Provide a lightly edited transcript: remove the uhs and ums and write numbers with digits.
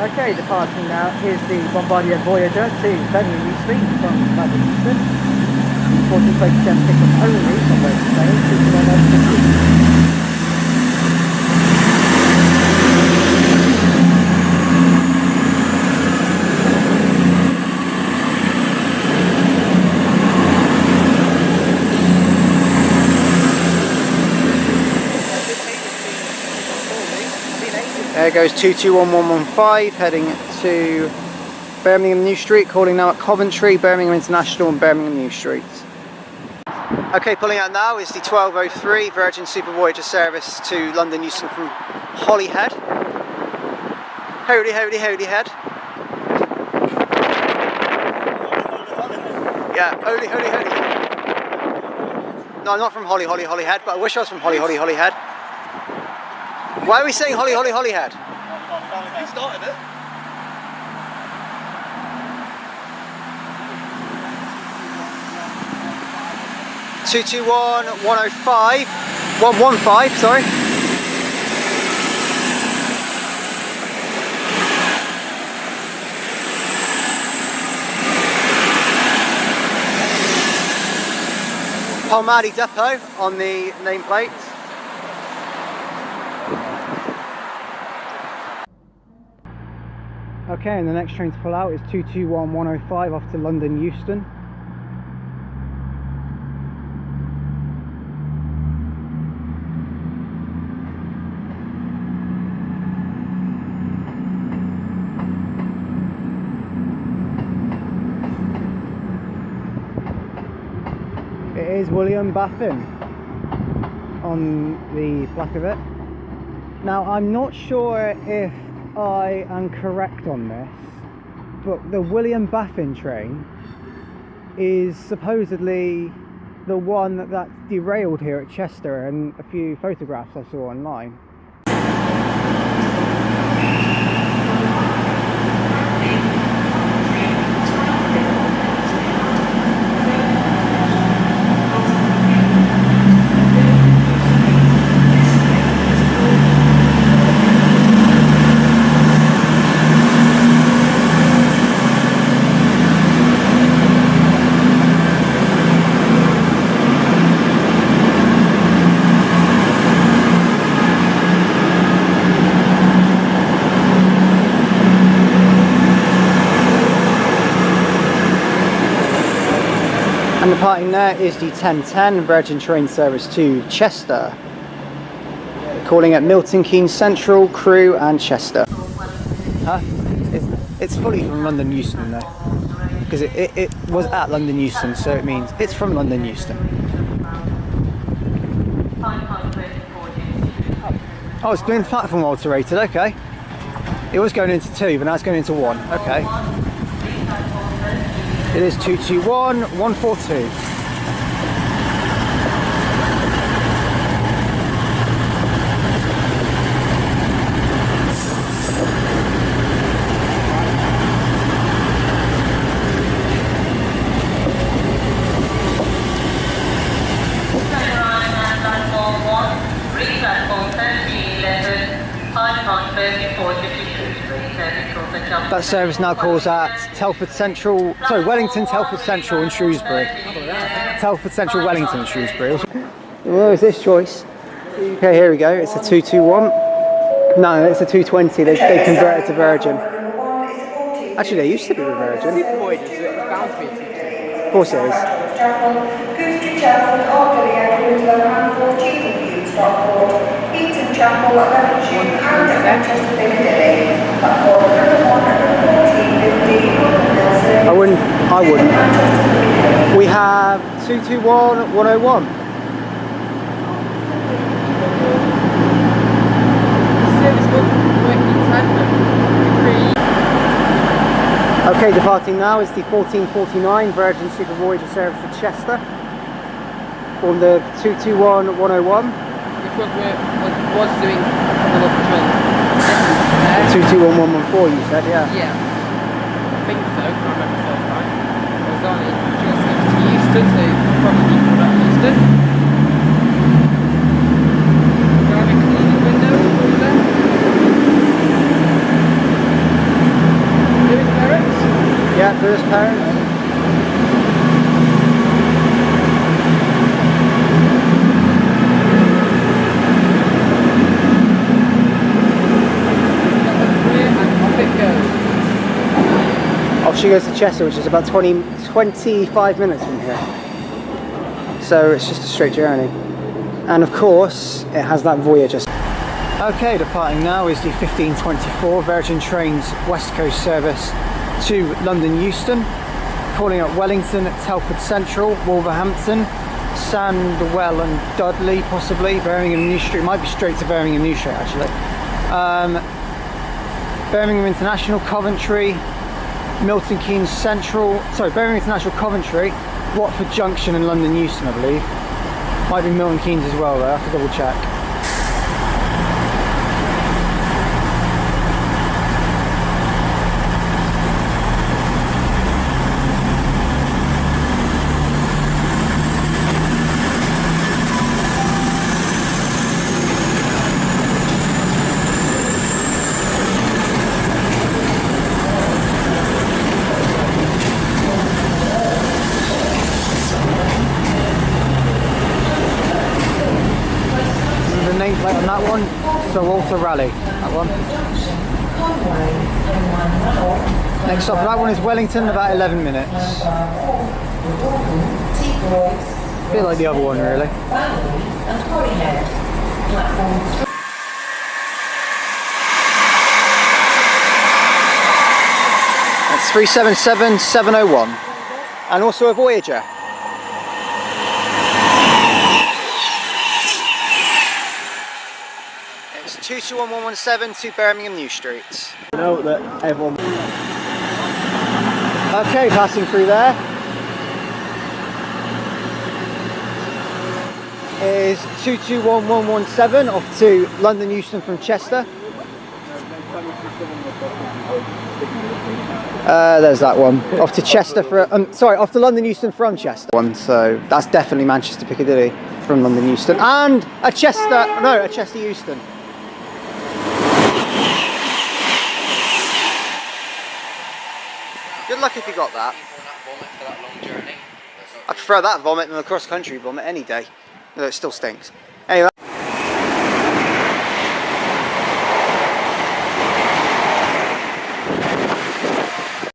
Okay, departing now is the Super Voyager to Birmingham Eastleigh from London Euston. 14 plate gem pickup only from where it's staying, 21150. There goes 221115 heading to Birmingham New Street, calling now at Coventry, Birmingham International and Birmingham New Street. Okay, pulling out now is the 1203 Virgin Super Voyager service to London Euston from Holyhead. Holy head. Yeah, holy. No, I'm not from Holyhead, but I wish I was from Holyhead. Why are we saying Holyhead? You started it. $221-105, sorry. Palmadi Depot on the nameplate. Okay, and the next train to pull out is 221105 off to London Euston. It is William Baffin on the back of it. Now, I'm not sure if I am correct on this, but the William Baffin train is supposedly the one that derailed here at Chester, and a few photographs I saw online. And departing there is the 1010 Virgin train service to Chester, calling at Milton Keynes Central, Crewe and Chester. It's fully from London Euston though, because it was at London Euston, so it means it's from London Euston. Oh, it's been platform alterated, okay. It was going into 2, but now it's going into 1, okay. It is 221142. That service now calls at Wellington, Telford Central and Shrewsbury. Telford Central, Wellington and Shrewsbury. Where is this choice? Okay, here we go. It's a 221. No, it's a 220. They converted to Virgin. Actually, they used to be with Virgin. Super Voyagers, it's bound to be. Of course it is. I wouldn't. We have 221101. Okay, departing now is the 1449 Virgin Super Voyager service to Chester on the 221101. Which was doing the patrol. 221114 you said, yeah. Yeah. I think so, I can't remember the first time. It was on it just to Euston, so probably put up Euston. Do I have a cleaning window over there? actually goes to Chester, which is about 25 minutes from here. So it's just a straight journey. And of course, it has that Voyager. Okay, departing now is the 1524 Virgin Trains West Coast service to London Euston, calling at Wellington, Telford Central, Wolverhampton, Sandwell and Dudley possibly, Birmingham New Street, might be straight to Birmingham New Street actually. Birmingham International, Coventry, Milton Keynes Central, sorry, Birmingham International, Coventry, Watford Junction and London Euston I believe. Might be Milton Keynes as well though, I have to double check. Nameplate on that one, so Walter Raleigh, that one. Next stop, that one is Wellington, about 11 minutes. A bit like the other one really. That's 377-701, and also a Voyager. It's 221117 to Birmingham New Street. Note that everyone. Okay, passing through there is 221117 off to London Euston from Chester. There's that one. Off to Chester for sorry, off to London Euston from Chester. One, so that's definitely Manchester Piccadilly from London Euston, and a Chester Euston. Good luck if you got that. I prefer that vomit than the cross-country vomit any day, though it still stinks.